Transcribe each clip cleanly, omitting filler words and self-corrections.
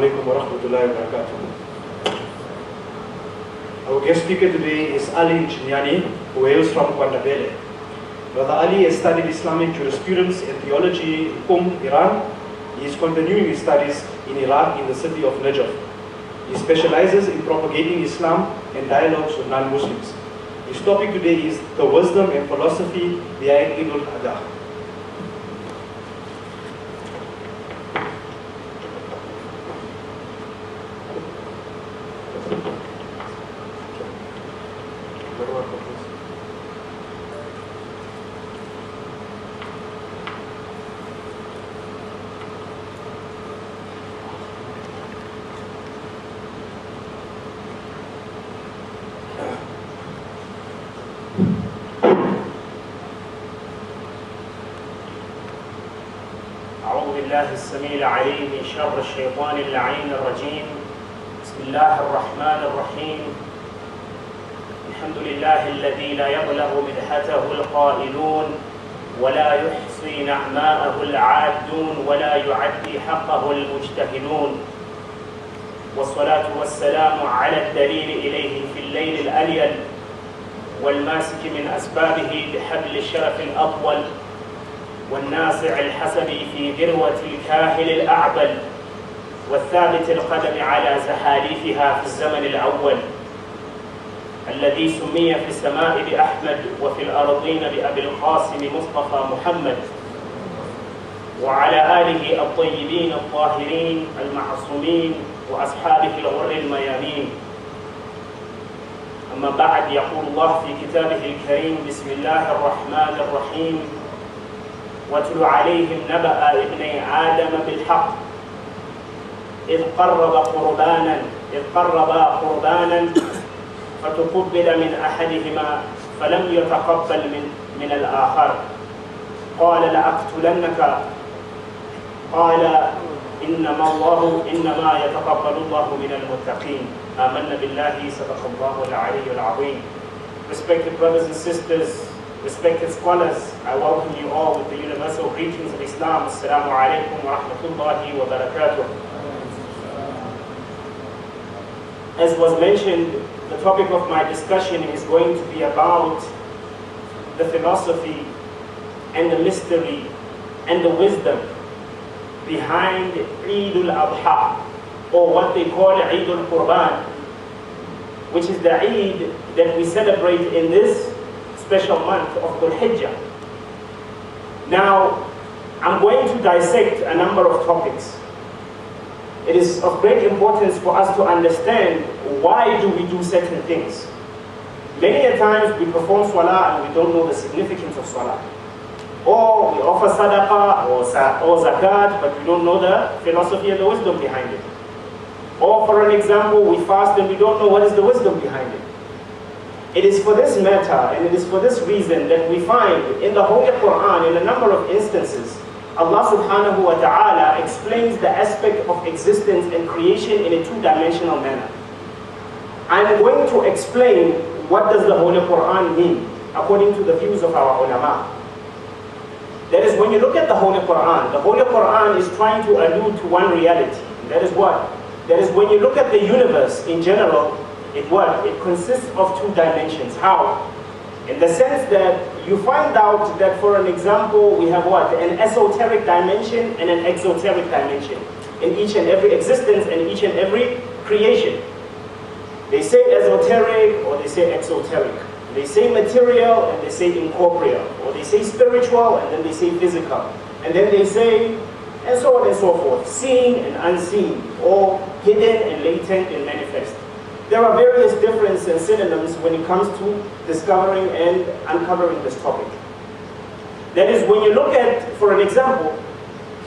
alaikum wa rahmatullahi wa barakatuh. Our guest speaker today is Ali Nchinyane, who hails from Kwandabele. Brother Ali has studied Islamic jurisprudence and theology in Iran. He is continuing his studies in Iraq in the city of Najaf. He specializes in propagating Islam and dialogues with non-Muslims. His topic today is the wisdom and philosophy behind Eid Ul Adha. السميع العليم من شر الشيطان اللعين الرجيم. بسم الله الرحمن الرحيم. الحمد لله الذي لا يبلغ مدحته القائلون ولا يحصي نعماءه العادون ولا يعدي حقه المجتهدون، والصلاة والسلام على الدليل إليه في الليل الأليل والماسك من أسبابه بحبل الشرف الأطول والناصع الحسب في ذروة الكاهل الأعبل والثابت القدم على زحاليفها في الزمن الأول، الذي سمي في السماء بأحمد وفي الأرضين بأبي القاسم مصطفى محمد، وعلى آله الطيبين الطاهرين المعصومين وأصحابه الغر الميامين. أما بعد، يقول الله في كتابه الكريم: بسم الله الرحمن الرحيم. واتل عليهم نبأ ابني آدم بالحق إذ قربا قربانا فتقبل من أحدهما فلم يتقبل من الآخر قال لأقتلنك قال إنما يتقبل الله من المتقين. آمنا بالله صدق الله العلي العظيم. Respected brothers and sisters, respected scholars, I welcome you all with the universal greetings of Islam. Assalamu alaikum wa rahmatullahi wa barakatuh. As was mentioned, the topic of my discussion is going to be about the philosophy and the mystery and the wisdom behind Eid Ul Adha, or what they call Eid Ul Qurban, which is the Eid that we celebrate in this special month of Dhul Hijjah. Now, I'm going to dissect a number of topics. It is of great importance for us to understand why do we do certain things. Many a times we perform salah and we don't know the significance of salah. Or we offer sadaqah or zakat, but we don't know the philosophy and the wisdom behind it. Or for an example, we fast and we don't know what is the wisdom behind it. It is for this matter and it is for this reason that we find in the Holy Quran, in a number of instances, Allah subhanahu wa ta'ala explains the aspect of existence and creation in a two-dimensional manner. I'm going to explain what does the Holy Quran mean according to the views of our ulama. That is, when you look at the Holy Quran is trying to allude to one reality. That is what? That is, when you look at the universe in general, it consists of two dimensions. How? In the sense that you find out that, for an example, we have what? An esoteric dimension and an exoteric dimension in each and every existence and each and every creation. They say esoteric or they say exoteric. They say material and they say incorporeal. Or they say spiritual and then they say physical. And then they say, and so on and so forth, seen and unseen, or hidden and latent and manifest. There are various differences and synonyms when it comes to discovering and uncovering this topic. That is, when you look at, for an example,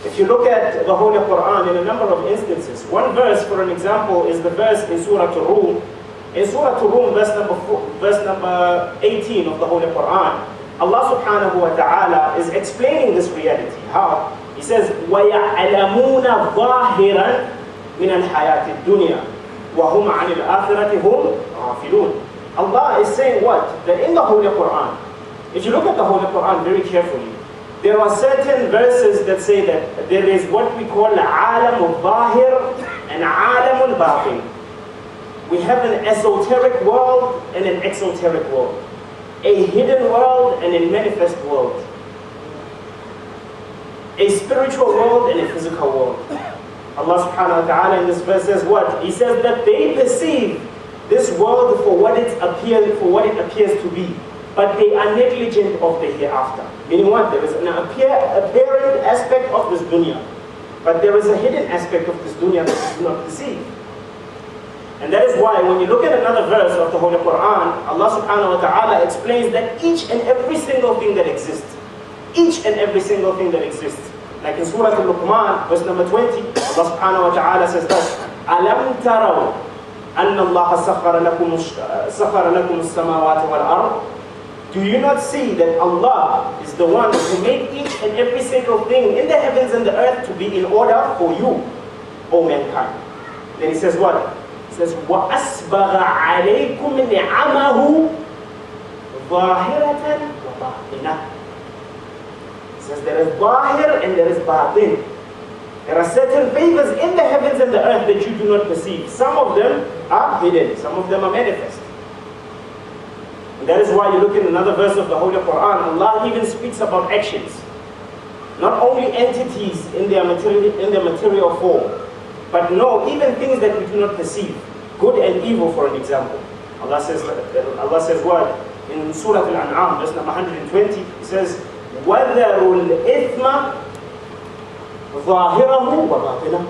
if you look at the Holy Quran in a number of instances, one verse, for an example, is the verse in Surah Al-Rum. In Surah Al-Rum, verse number 18 of the Holy Quran, Allah subhanahu wa ta'ala is explaining this reality. How? He says, وَيَعْلَمُونَ ظَاهِرًا مِنَ الْحَيَاةِ الدُّنْيَا وَهُمْ عَنِ الْآخِرَةِ هُمْ غَافِلُونَ. Allah is saying what? That in the Holy Quran, if you look at the Holy Quran very carefully, there are certain verses that say that there is what we call alam al-zahir and an alam al-batin. We have an esoteric world and an exoteric world. A hidden world and a manifest world. A spiritual world and a physical world. Allah subhanahu wa ta'ala in this verse says what? He says that they perceive this world for what it appears to be, but they are negligent of the hereafter. Meaning what? There is an apparent aspect of this dunya, but there is a hidden aspect of this dunya that you do not perceive. And that is why when you look at another verse of the Holy Quran, Allah subhanahu wa ta'ala explains that each and every single thing that exists, each and every single thing that exists, like in Surah Al-Luqman, verse number 20, Allah subhanahu wa ta'ala says that, أَلَمْ تَرَوْا أَنَّ اللَّهَ سَخَّرَ لَكُمُ السَّمَاوَاتِ وَالْأَرْضِ. Do you not see that Allah is the one who made each and every single thing in the heavens and the earth to be in order for you, O mankind? Then he says what? He says, وَأَسْبَغَ عَلَيْكُمْ نِعَمَهُ ظَاهِرَةً وَبَاطِنَةً. He says there is zahir and there is batin. There are certain favors in the heavens and the earth that you do not perceive. Some of them are hidden, some of them are manifest. And that is why you look in another verse of the Holy Quran, Allah even speaks about actions. Not only entities in their material form, but no, even things that we do not perceive. Good and evil, for an example. Allah says what? In Surah Al-An'am, verse number 120, it says, وَذَرُوا الْإِثْمَ ظَاهِرَهُ وَبَاطِنَهُ.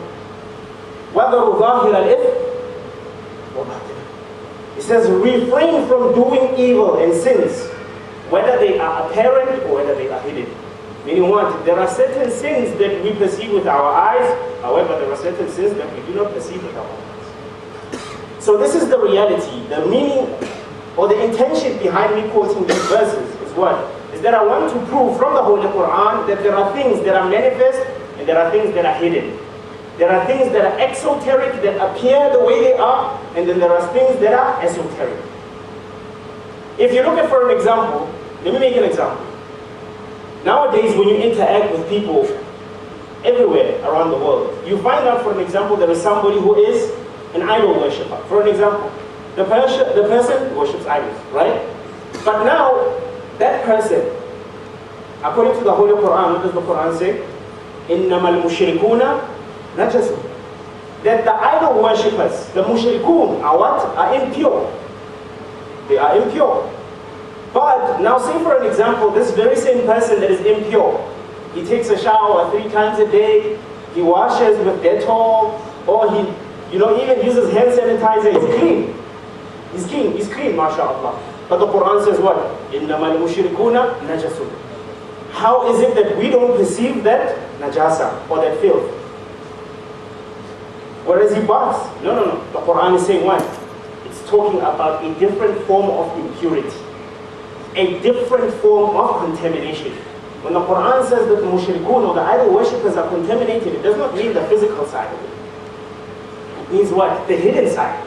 وَذَرُوا ظَاهِرَ الْإِثْمِ وَبَاطِنَهُ. It says, refrain from doing evil and sins, whether they are apparent or whether they are hidden. Meaning what? There are certain sins that we perceive with our eyes, however, there are certain sins that we do not perceive with our eyes. So this is the reality, the meaning or the intention behind me quoting these verses is what? Is that I want to prove from the Holy Quran that there are things that are manifest and there are things that are hidden. There are things that are exoteric, that appear the way they are, and then there are things that are esoteric. If you look at, for an example, let me make an example. Nowadays, when you interact with people everywhere around the world, you find out, for an example, there is somebody who is an idol worshipper. For an example, the person worships idols, right? But now, that person, according to the Holy Quran, what does the Quran say? إِنَّمَا الْمُشْرِكُونَ نَجَسٌ. That the idol worshippers, the mushrikun, are what? Are impure. They are impure. But now say for an example, this very same person that is impure, he takes a shower 3 times a day, he washes with Dettol, or he even uses hand sanitizer, he's clean. He's clean, mashallah. But the Quran says what? إِنَّمَا الْمُشْرِكُونَ نَجَسٌ. How is it that we don't perceive that najasa or that filth? Whereas he baths. No. The Quran is saying what? It's talking about a different form of impurity. A different form of contamination. When the Quran says that the mushrikun or the idol worshippers are contaminated, it does not mean the physical side of it. It means what? The hidden side.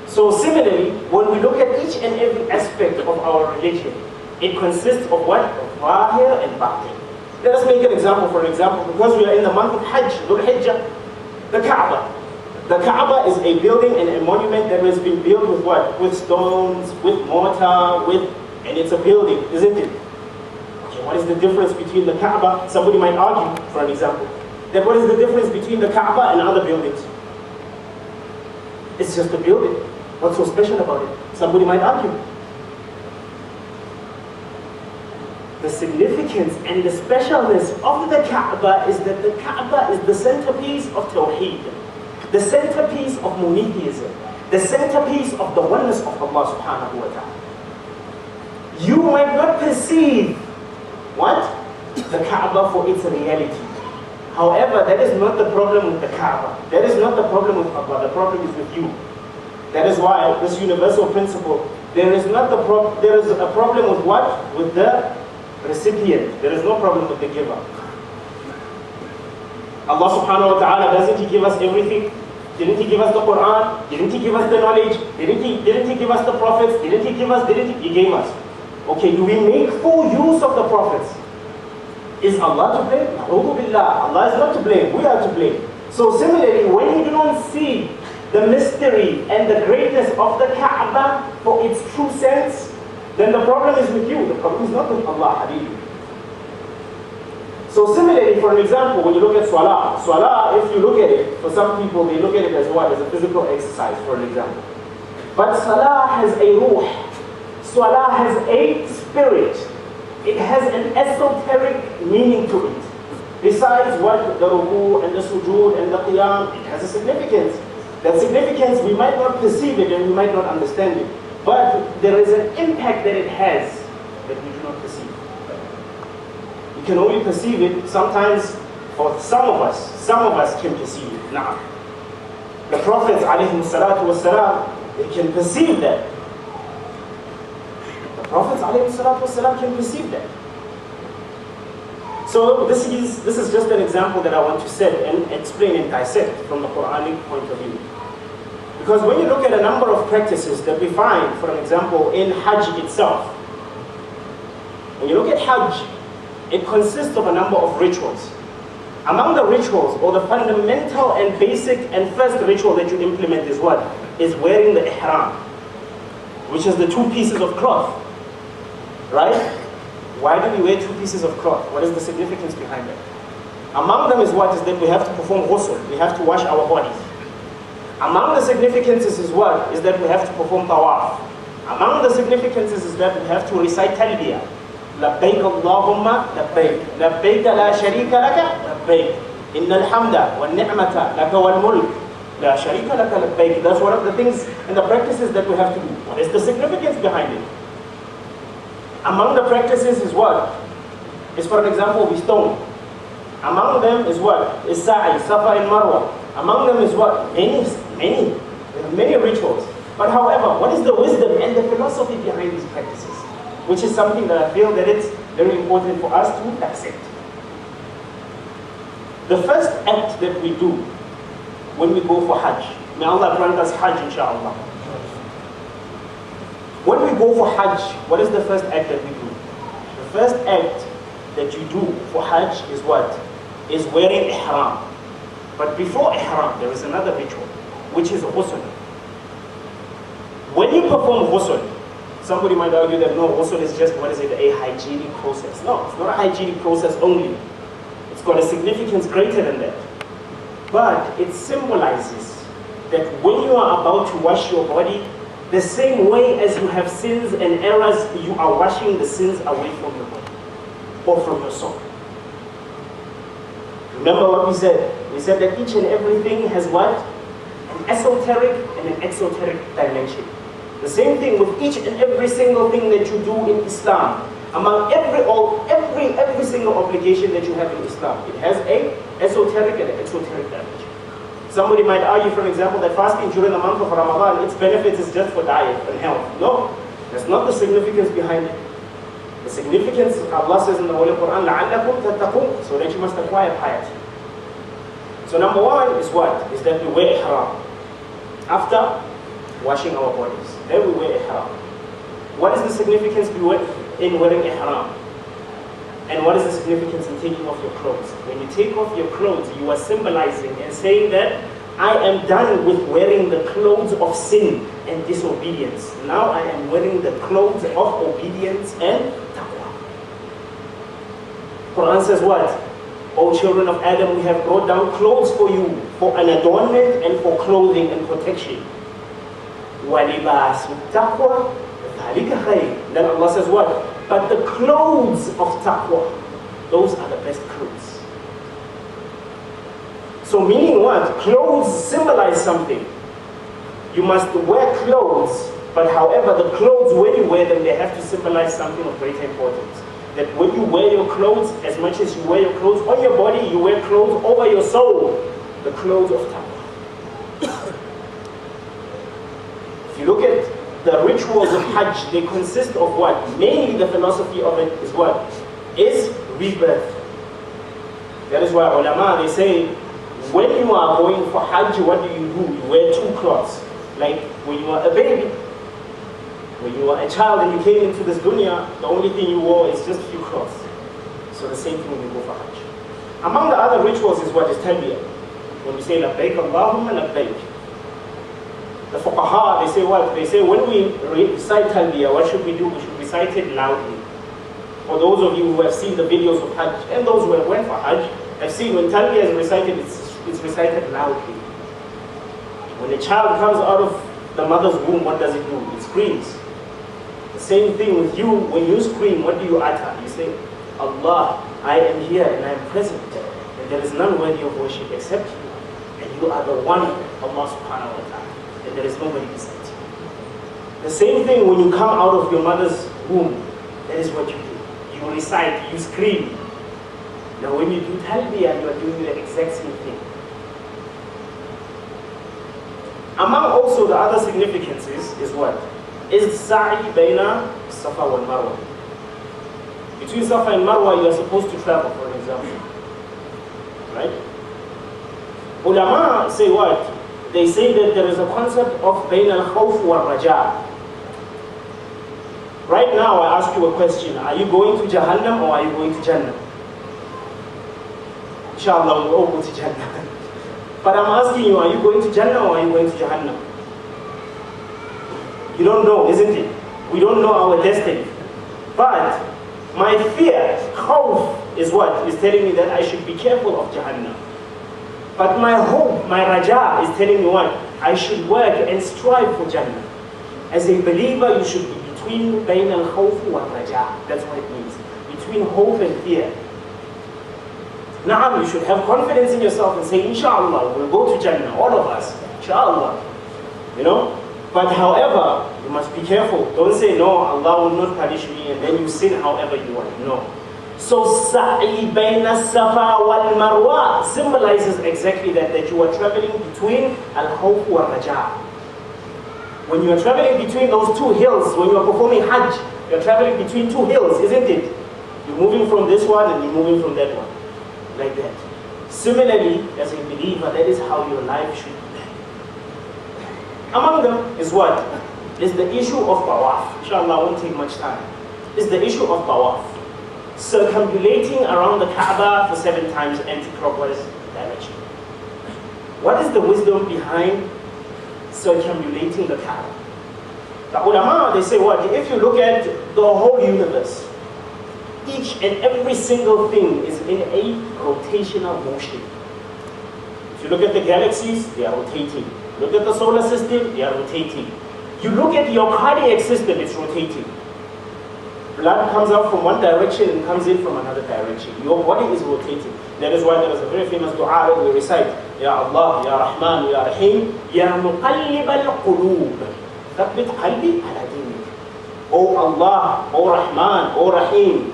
So similarly, when we look at each and every aspect of our religion, it consists of what? Of zahir and batin. Let us make an example, for example, because we are in the month of Hajj, Dhul Hijjah, the Kaaba. The Kaaba is a building and a monument that has been built with what? With stones, with mortar, and it's a building, isn't it? Okay, what is the difference between the Kaaba? Somebody might argue, for an example, that what is the difference between the Kaaba and other buildings? It's just a building. What's so special about it? Somebody might argue. The significance and the specialness of the Kaaba is that the Kaaba is the centerpiece of Tawheed, the centerpiece of monotheism, the centerpiece of the oneness of Allah subhanahu wa ta'ala. You might not perceive what? The Kaaba for its reality. However, that is not the problem with the Kaaba. That is not the problem with Allah. The problem is with you. That is why this universal principle, there is a problem with what? With the recipient. There is no problem with the giver. Allah subhanahu wa ta'ala, doesn't He give us everything? Didn't He give us the Quran? Didn't He give us the knowledge? Didn't He give us the prophets? Didn't He give us? He gave us. Okay, do we make full use of the prophets? Is Allah to blame? Na'udhu billah. Allah is not to blame. We are to blame. So similarly, when you do not see the mystery and the greatness of the Kaaba for its true sense, then the problem is with you. The problem is not with Allah, Habibi. So similarly, for an example, when you look at Salah, if you look at it, for some people, they look at it as what? As a physical exercise, for an example. But Salah has a ruh. Salah has a spirit. It has an esoteric meaning to it. Besides what the ruku and the sujood and the qiyam, it has a significance. That significance, we might not perceive it and we might not understand it. But there is an impact that it has that we do not perceive. We can only perceive it sometimes, for some of us can perceive it. Now, the Prophets ﷺ, they can perceive that. The Prophets ﷺ can perceive that. So this is just an example that I want to set and explain and dissect from the Quranic point of view. Because when you look at a number of practices that we find, for example, in Hajj itself, when you look at Hajj, it consists of a number of rituals. Among the rituals, or the fundamental and basic and first ritual that you implement is what? Is wearing the ihram, which is the two pieces of cloth, right? Why do we wear two pieces of cloth? What is the significance behind it? Among them is what? Is that we have to perform ghusl, we have to wash our bodies. Among the significances is what? Is that we have to perform tawaf. Among the significances is that we have to recite talbiyah. لبيك اللهم لبيك لبيك لا شريك لك لبيك إن الحمد والنعمة لك والملك لا شريك لك لبيك. That's one of the things and the practices that we have to do. What is the significance behind it? Among the practices is what? Is, for example, we stone. Among them is what? Is sa'i, safa and marwa. Among them is what? Many rituals. But however, what is the wisdom and the philosophy behind these practices? Which is something that I feel that it's very important for us to accept. The first act that we do when we go for Hajj, may Allah grant us Hajj inshaAllah. When we go for Hajj, what is the first act that we do? The first act that you do for Hajj is what? Is wearing ihram. But before ihram, there is another ritual, which is ghusl. When you perform ghusl, somebody might argue that no, ghusl is just, a hygienic process. No, it's not a hygienic process only. It's got a significance greater than that. But it symbolizes that when you are about to wash your body, the same way as you have sins and errors, you are washing the sins away from your body or from your soul. Remember what we said? We said that each and everything has what? An esoteric and an exoteric dimension. The same thing with each and every single thing that you do in Islam. Among every single obligation that you have in Islam, it has a esoteric and an exoteric dimension. Somebody might argue, for example, that fasting during the month of Ramadan, its benefits is just for diet and health. No, that's not the significance behind it. The significance, Allah says in the Holy Quran, لَعَلَّكُمْ تَتَّقُونَ, so that you must acquire piety. So number one is what? Is that we wear ihram. After washing our bodies, then we wear ihram. What is the significance in wearing ihram? And what is the significance in taking off your clothes? When you take off your clothes, you are symbolizing and saying that I am done with wearing the clothes of sin and disobedience. Now I am wearing the clothes of obedience and taqwa. Quran says what? O children of Adam, we have brought down clothes for you for an adornment and for clothing and protection. وَلِبَاسُ التَّقْوَى ذَلِكَ خَيْرٌ. Then Allah says what? But the clothes of taqwa, those are the best clothes. So meaning what? Clothes symbolize something. You must wear clothes, but however the clothes, when you wear them, they have to symbolize something of great importance. That when you wear your clothes, as much as you wear your clothes on your body, you wear clothes over your soul, the clothes of taqwa. If you look at the rituals of Hajj, they consist of what? Mainly the philosophy of it is what? Is rebirth. That is why ulama, they say, when you are going for Hajj, what do? You wear two cloths. Like when you are a baby, when you are a child and you came into this dunya, the only thing you wore is just a few cloths. So the same thing when you go for Hajj. Among the other rituals is what is talbiyah. When we say labbaik Allahumma labbaik. The fuqaha, they say what? They say when we recite talbiyah, what should we do? We should recite it loudly. For those of you who have seen the videos of Hajj, and those who have went for Hajj, have seen when talbiyah is recited, it's recited loudly. When a child comes out of the mother's womb, what does it do? It screams. The same thing with you. When you scream, what do you utter? You say, Allah, I am here and I am present. And there is none worthy of worship except you. And you are the one, Allah subhanahu wa ta'ala. And there is nobody beside you. The same thing when you come out of your mother's womb, that is what you do. You recite, you scream. Now when you do talbiyah, you are doing the exact same thing. Among also the other significances is what? Is sa'i bayna Safa wal Marwa. Between Safa and Marwa, you are supposed to travel, for example. Right? Ulama say what? They say that there is a concept of bayna al-khawf wa raja. Right now, I ask you a question. Are you going to Jahannam or are you going to Jannah? Inshallah, we'll all go to Jannah. But I'm asking you, are you going to Jannah or are you going to Jahannam? You don't know, isn't it? We don't know our destiny. But my fear, khawf, is what? Is telling me that I should be careful of Jahannam. But my hope, my raja, is telling me what? I should work and strive for Jannah. As a believer, you should be between bayn al-khawf wa raja. That's what it means. Between hope and fear. Now you should have confidence in yourself and say, Inshallah, we'll go to Jannah, all of us. Inshallah. You know? But however, you must be careful. Don't say, no, Allah will not punish me, and then you sin however you want. No. So, sa'i bayna Safa wal Marwa symbolizes exactly that you are traveling between al-khawf wa raja. When you are traveling between those two hills, when you are performing Hajj, you are traveling between two hills, isn't it? You're moving from this one and you're moving from that one. Like that. Similarly, as a believer, that is how your life should be. Among them is what? Is the issue of tawaf. Inshallah, I won't take much time. Is the issue of tawaf. Circumambulating around the Kaaba for 7 times anti-clockwise direction. What is the wisdom behind circumambulating the Kaaba? The ulama, they say what? If you look at the whole universe, each and every single thing is in a rotational motion. If you look at the galaxies, they are rotating. Look at the solar system, they are rotating. You look at your cardiac system, it's rotating. Blood comes out from one direction and comes in from another direction. Your body is rotating. That is why there is a very famous dua that we recite. Ya Allah, Ya Rahman, Ya Rahim, Ya Muqallib al-Qulub, Thabbit qalbi ala dinik. O Allah, O Rahman, O Rahim,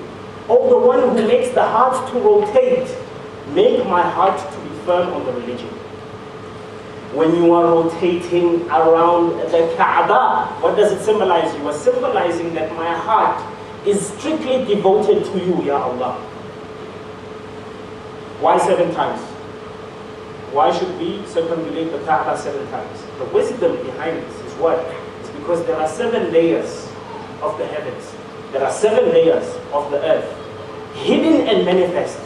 O the one who makes the heart to rotate, make my heart to be firm on the religion. When you are rotating around the Kaaba, what does it symbolize? You are symbolizing that my heart is strictly devoted to you, Ya Allah. Why 7 times? Why should we circumambulate the Kaaba 7 times? The wisdom behind this is what? It's because there are 7 layers of the heavens. There are 7 layers of the earth, hidden and manifest.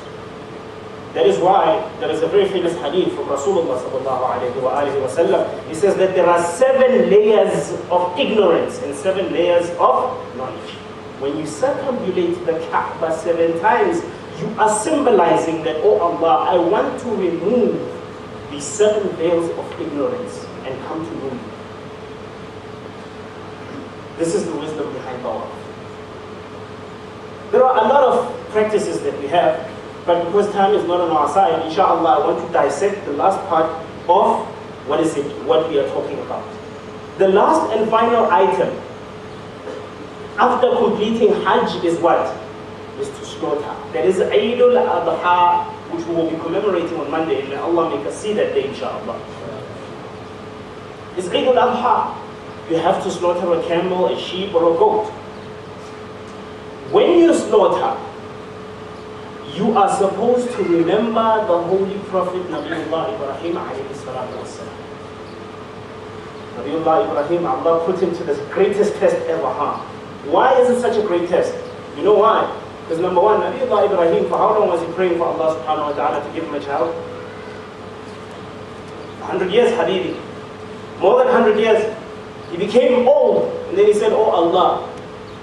That is why there is a very famous hadith from Rasulullah sallallahu alayhi wa sallam. He says that there are 7 layers of ignorance and 7 layers of knowledge. When you circumambulate the Kaaba 7 times, you are symbolizing that, oh Allah, I want to remove these 7 veils of ignorance and come to know you. This is the wisdom behind tawaf. There are a lot of practices that we have, but because time is not on our side, inshallah, I want to dissect the last part of what we are talking about. The last and final item after completing Hajj is what? Is to slaughter. There is Eid Ul Adha, which we will be commemorating on Monday, and may Allah make us see that day, inshallah. It's Eid Ul Adha. You have to slaughter a camel, a sheep, or a goat. When you slaughter, you are supposed to remember the Holy Prophet Nabiullah Ibrahim alayhi salatu wassalam. Nabiullah Ibrahim, Allah put him to the greatest test ever. Why is it such a great test? You know why? Because number one, Nabiullah Ibrahim, for how long was he praying for Allah subhanahu wa ta'ala to give him a child? 100 years, Habibi. More than 100 years. He became old. And then he said, oh Allah.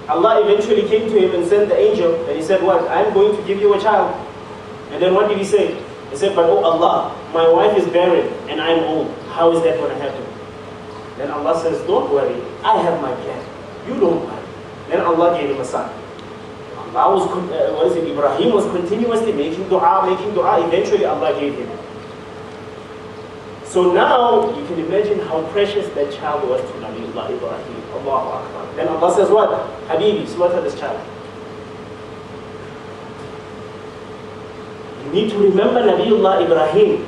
Allah eventually came to him and sent the angel. And he said, what? I'm going to give you a child. And then what did he say? He said, but oh Allah, my wife is barren and I'm old. How is that going to happen? Then Allah says, don't worry. I have my plan. You don't worry. Then Allah gave him a son. Allah was, Ibrahim was continuously making dua. Eventually Allah gave him. So now you can imagine how precious that child was to Nabiullah Ibrahim. Allahu Akbar. Then Allah says what? Habibi, slaughter this child. You need to remember Nabiullah Ibrahim.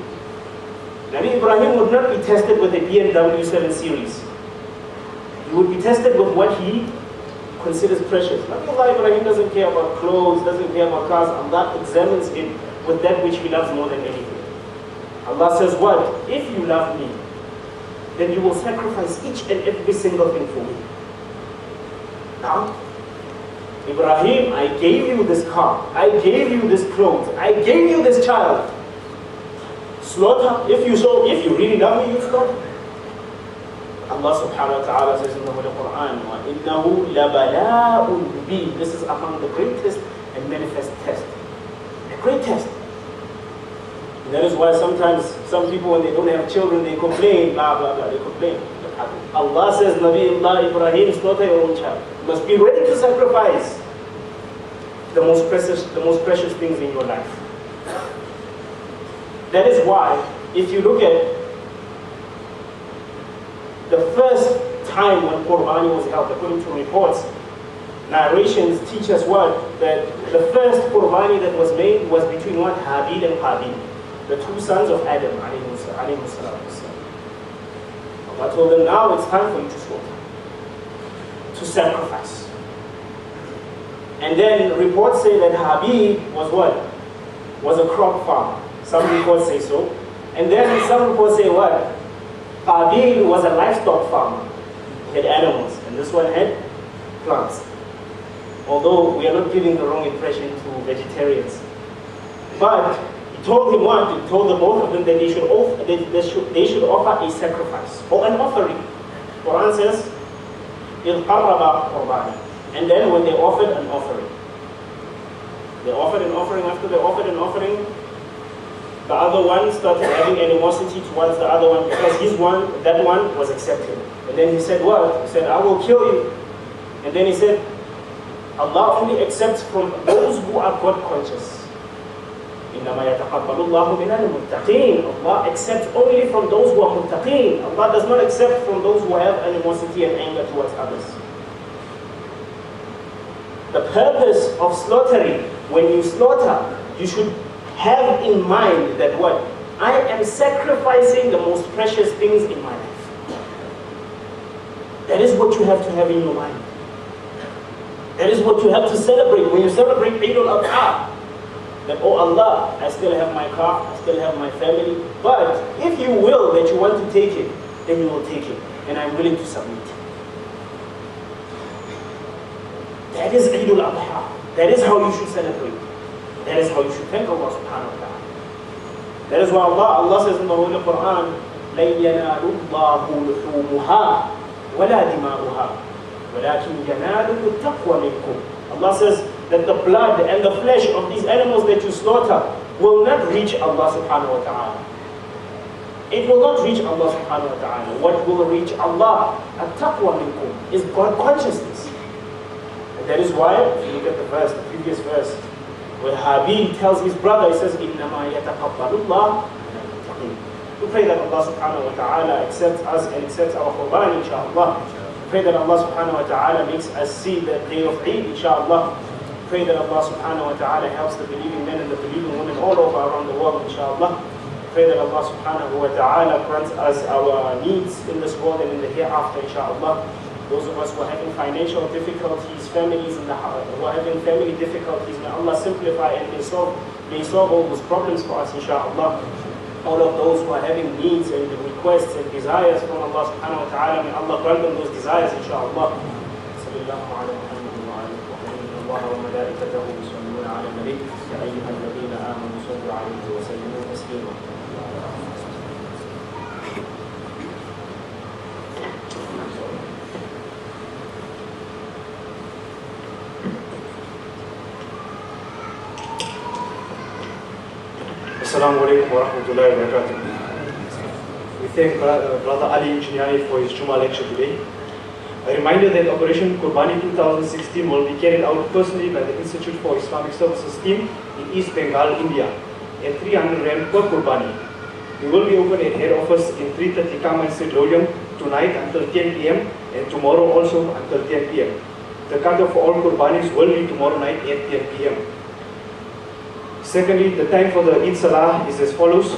Nabi Ibrahim would not be tested with a BMW 7 Series. He would be tested with what he considers precious. Nabiullah Ibrahim doesn't care about clothes, doesn't care about cars. Allah examines him with that which he loves more than anything. Allah says what? If you love me, then you will sacrifice each and every single thing for me. Now, Ibrahim, I gave you this car, I gave you this clothes, I gave you this child. Slaughter, if you really love me, you slaughter. Allah subhanahu wa ta'ala says in the Holy Quran, وَإِنَّهُ لَبَلَاءٌ مُبِينٌ. This is among the greatest and manifest test. A great test. And that is why sometimes some people, when they don't have children, they complain, blah, blah, blah, they complain. Allah says, Nabiullah Ibrahim, slaughter your own child. You must be ready to sacrifice the most precious things in your life. That is why, if you look at the first time when Qurbani was held, according to reports, narrations teach us what? That the first Qurbani that was made was between what? Habil and Qabil, the two sons of Adam, alayhi salam. Allah told them, now it's time for you to slaughter, to sacrifice. And then reports say that Habil was what? Was a crop farmer. Some reports say so. And then some reports say what? Qabil was a livestock farmer. He had animals, and this one had plants. Although we are not giving the wrong impression to vegetarians. But he told him what? He told the both of them that they should offer a sacrifice or an offering. Quran says, إِذْ قَرَّبَ قُرْبَانًا. And then when they offered an offering, they offered an offering. After they offered an offering, the other one started having animosity towards the other one because that one was accepted. And then he said what? He said, I will kill you. And then he said, Allah only accepts from those who are God conscious. إِنَّمَا يَتَقَبَّلُ اللَّهُ مِنَ الْمُتَّقِينَ. Allah accepts only from those who are muttaqeen. Allah does not accept from those who have animosity and anger towards others. The purpose of slaughtering, when you slaughter, you should have in mind that what? I am sacrificing the most precious things in my life. That is what you have to have in your mind. That is what you have to celebrate when you celebrate Eid Ul Adha. That, oh Allah, I still have my car, I still have my family, but if you will that you want to take it, then you will take it, and I'm willing to submit. That is Eid Ul Adha. That is how you should celebrate. That is how you should thank Allah subhanahu wa ta'ala. That is why Allah says in the Holy Quran, لَن يَنَالُ اللَّهُ لُحُومُهَا وَلَا دِمَاؤُهَا وَلَكِنْ يَنَالُهُ التَّقْوَى مِنْكُمْ. Allah says that the blood and the flesh of these animals that you slaughter will not reach Allah subhanahu wa ta'ala. It will not reach Allah subhanahu wa ta'ala. What will reach Allah, at-taqwa minkum, is God consciousness. And that is why, if you look at the previous verse, where Habil tells his brother, he says, إِنَّمَا يَتَقَبَّلُ اللَّهُ مِنَ الْمُتَّقِينَ. We pray that Allah subhanahu wa ta'ala accepts us and accepts our Qurban, inshaAllah. We pray that Allah subhanahu wa ta'ala makes us see the day of Eid, inshaAllah. We pray that Allah subhanahu wa ta'ala helps the believing men and the believing women all over around the world, inshaAllah. We pray that Allah subhanahu wa ta'ala grants us our needs in this world and in the hereafter, inshaAllah. Those of us who are having financial difficulties, families in the house, who are having family difficulties, may Allah simplify and may solve all those problems for us, inshaAllah. All of those who are having needs and requests and desires from Allah subhanahu wa ta'ala, may Allah grant them those desires, inshaAllah. Sallallahu ala Muhammad wa ala Allah wa malaikatahu yusalluna ala nabi ya ayyuha alladhina amanu sallu alayhi wa sallimu taslima. Assalamu alaikum wa rahmatullahi wa barakatuh. We thank Brother Ali Nchinyane for his Juma lecture today. A reminder that Operation Qurbani 2016 will be carried out personally by the Institute for Islamic Services team in East Bengal, India, at 300 Rand per Qurbani. We will be open at head office in 330 Kaman Street, Lodium, tonight until 10 p.m. and tomorrow also until 10 p.m. The cutoff for all Qurbanis will be tomorrow night at 10 p.m. Secondly, the time for the Eid Salah is as follows.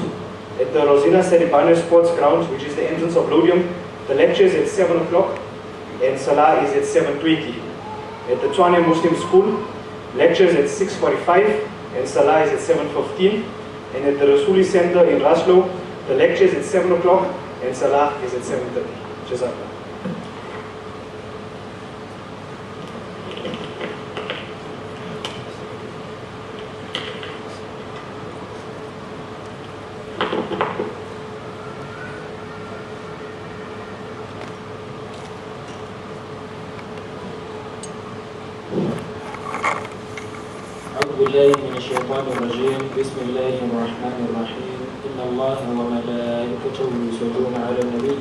At the Rosina Seribana Sports Grounds, which is the entrance of Lodium, the lecture is at 7 o'clock and Salah is at 7:20. At the Nchinyane Muslim School, lectures at 6:45 and Salah is at 7:15. And at the Rasuli Center in Raslo, the lecture is at 7 o'clock and Salah is at 7:30. Jazakallah. من الشيطان الرجيم. بسم الله الرحمن الرحيم. إن الله وملائكته يصلون على النبي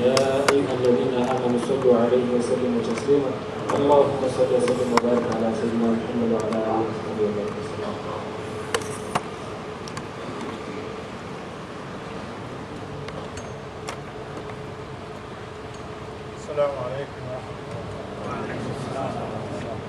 يا أيها الذين آمنوا صلوا عليه وسلموا تسليما. اللهم صل وسلم وبارك على سيدنا محمد وعلى آله وصحبه وسلم. السلام عليكم ورحمة الله. وعليكم السلام ورحمة الله.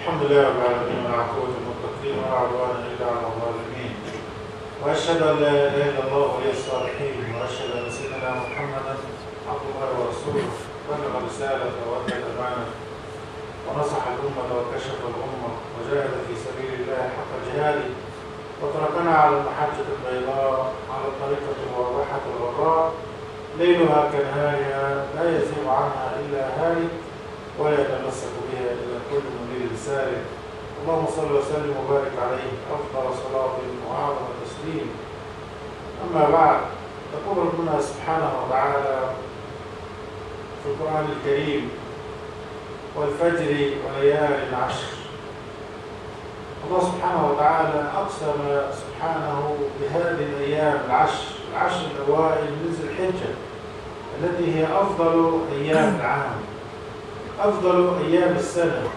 الحمد لله رب العالمين والعقوبة للمتقين ولا عدوان إلا على الظالمين. وأشهد أن لا إله إلا الله ولي الصالحين وأشهد أن سيدنا محمدا عبد الله ورسوله بلغ الرسالة وأدى الأمانة ونصح الأمة وكشف الأمة وجاهد في سبيل الله حق جهاده وتركنا على المحجة البيضاء على الطريقة الواضحة الغراء ليلها كنهارها لا يزيغ عنها إلا هالك ولا يتمسك بها إلا كل منير سالك. اللهم صل وسلم وبارك عليه أفضل صلاة وأعظم تسليم. أما بعد، يقول ربنا سبحانه وتعالى في القرآن الكريم: والفجر وليال عشر. الله سبحانه وتعالى أقسم سبحانه بهذه الأيام العشر الأوائل من ذي الحجة، التي هي أفضل أيام العام، أفضل أيام السنة.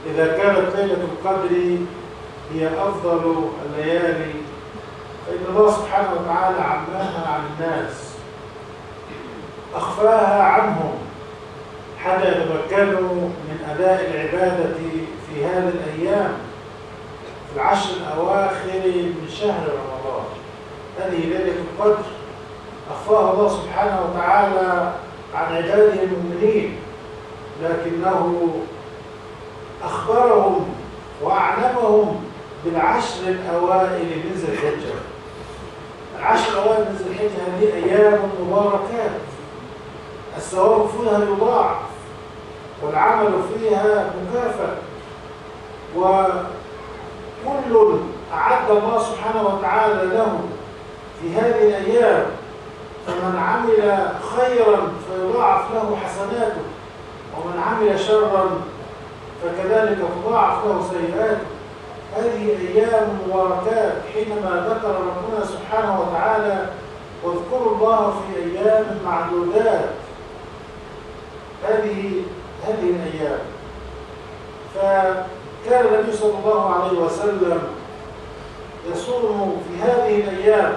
إذا كانت ليلة القدر هي أفضل الليالي، فإن الله سبحانه وتعالى عماها عن الناس، أخفاها عنهم حتى يتمكنوا من أداء العبادة في هذه الأيام، في العشر الأواخر من شهر رمضان. هذه ليلة القدر أخفاها الله سبحانه وتعالى عن عباده المؤمنين، لكنه أخبرهم وأعلمهم بالعشر الأوائل من ذي الحجة. العشر الأوائل من ذي الحجة هذه أيام مباركات، الثواب فيها يضاعف والعمل فيها مكافأ، وكل أعد الله سبحانه وتعالى له في هذه الأيام، فمن عمل خيرا فيضاعف له حسناته، ومن عمل شرا فكذلك تضاعف له سيئاته. هذه أيام مباركات، حينما ذكر ربنا سبحانه وتعالى: واذكروا الله في أيام معدودات. هذه الأيام، فكان النبي صلى الله عليه وسلم يصوم في هذه الأيام،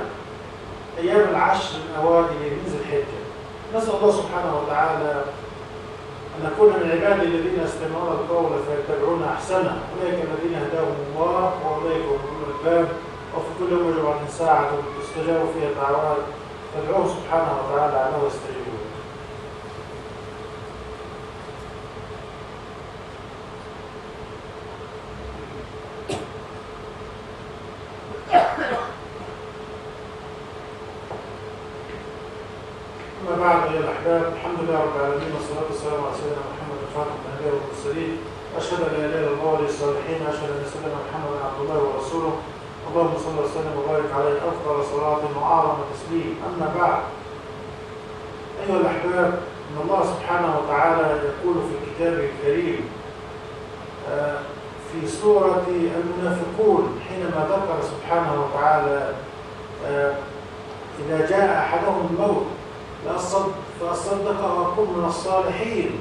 أيام العشر الأوائل من ذي الحجة. نسأل الله سبحانه وتعالى أن نكون من عباده الذين يستمعون القول فيتبعون أحسنه، أولئك الذين هداهم الله وأولئك هم أولو الألباب. وفي كل يوم يجب عن ساعة تستجاب فيها الدعوات، فادعوه سبحانه وتعالى عنه واستجيبوا. أما بعد أيها الأحباب، الحمد لله رب العالمين، والصلاة والسلام على سيدنا محمد خاتم الأنبياء والمرسلين، وأشهد أن لا إله إلا الله ولي الصالحين، وأشهد أن سيدنا محمدا عبد الله ورسوله. اللهم صل وسلم وبارك عليه أفضل صلاة وأعظم تسليم. أما بعد أيها الأحباب، إن الله سبحانه وتعالى يقول في كتابه الكريم في سورة المنافقون، حينما ذكر سبحانه وتعالى إذا جاء أحدهم الموت فأصدق وأكون من الصالحين.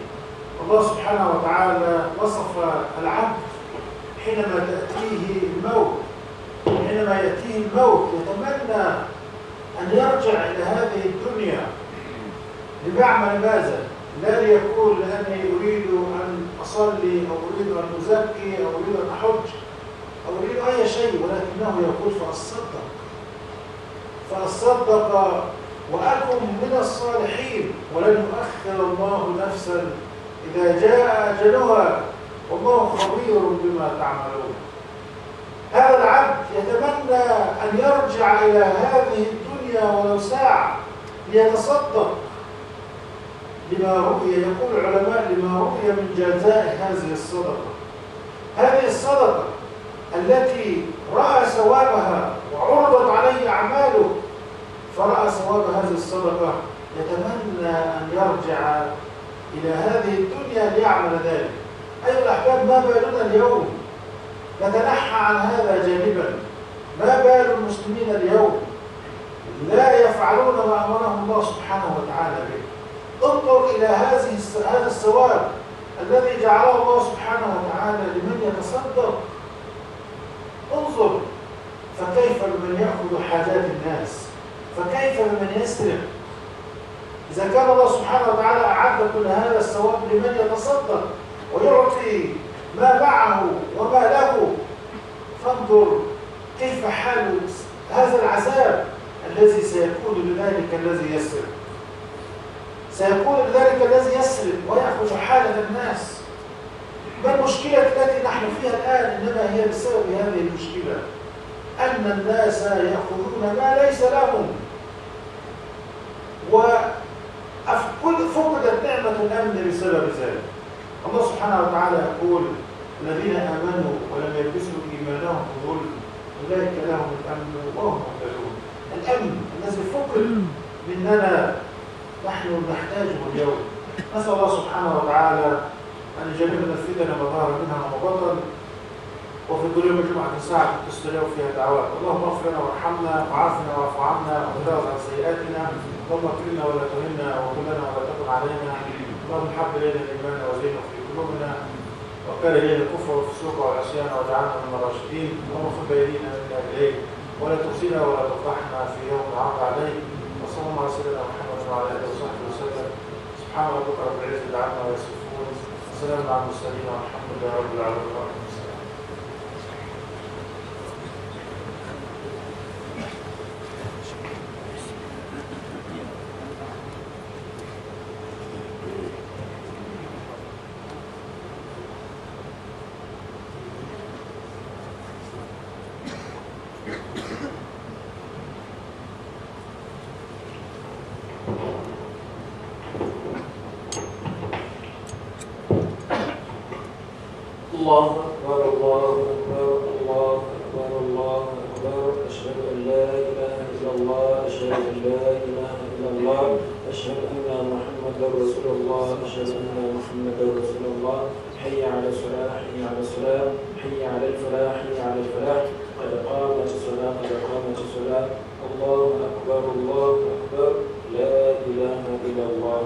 الله سبحانه وتعالى وصف العبد حينما يأتيه الموت يتمنى أن يرجع إلى هذه الدنيا ليعمل ماذا؟ لا ليقول لأني أريد أن أصلي أو أريد أن أزكي أو أريد أن أحج أو أريد أي شيء، ولكنه يقول فأصدق وأكن من الصالحين، ولن يؤخر الله نفسا إذا جاء أجلها، والله خبير بما تعملون. هذا العبد يتمنى أن يرجع إلى هذه الدنيا ولو ساعة ليتصدق لما رؤي، يقول العلماء: لما رؤي من جزاء هذه الصدقة. هذه الصدقة التي رأى ثوابها وعرضت عليه أعماله، فرأى ثواب هذه الصدقة، يتمنى أن يرجع إلى هذه الدنيا ليعمل ذلك. أيها الأحباب، ما بالنا اليوم نتنحى عن هذا جانبا؟ ما بال المسلمين اليوم لا يفعلون ما أمرهم الله سبحانه وتعالى به؟ انظر إلى هذا الثواب الذي جعله الله سبحانه وتعالى لمن يتصدق. انظر، فكيف بمن يأخذ حاجات الناس؟ فكيف بمن يسرق؟ إذا كان الله سبحانه وتعالى أعد كل هذا الثواب لمن يتصدق ويعطي ما معه وما له، فانظر كيف حال هذا العذاب الذي سيكون لذلك الذي يسرق. سيكون لذلك الذي يسرق ويأخذ حالة الناس. ما المشكلة التي نحن فيها الآن؟ إنما هي بسبب هذه المشكلة، أن الناس يأخذون ما ليس لهم، فقدت نعمة الأمن بسبب ذلك. الله سبحانه وتعالى يقول: الذين آمنوا ولم يلبسوا إيمانهم بظلم أولئك لهم الأمن وهم مهتدون. الأمن الذي فقد مننا نحن نحتاجه اليوم. نسأل الله سبحانه وتعالى أن يجنبنا الفتن ما ظهر منها وما بطن، وفي كل يوم جمعة ساعة تستجاب فيها دعوات. اللهم اغفر لنا وارحمنا وعافنا واعف عنا وتجاوز عن سيئاتنا، اللهم اكرمنا ولا تهنا وكلنا ولا تكن علينا. اللهم حبب إلينا الإيمان وزينه في قلوبنا وكره إلينا الكفر والفسوق والعصيان واجعلنا من الراشدين. اللهم خذ بأيدينا منا إليك ولا تخزنا ولا تفضحنا في يوم العرض عليك. وصلى الله على سيدنا محمد وعلى آله وصحبه وسلم. سبحان ربك رب العزة عما يصفون، وسلام على المرسلين والحمد لله رب العالمين. الله أكبر الله أكبر الله أكبر الله أكبر. أشهد أن لا إله إلا الله أشهد أن لا إله إلا الله أشهد أن محمدا رسول الله أشهد أن محمدا رسول الله. حي على الصلاة حي على الصلاة حي على الفلاح حي على الفلاح. قد قامت الصلاة قد قامت الصلاة. الله أكبر الله أكبر. لا إله إلا الله.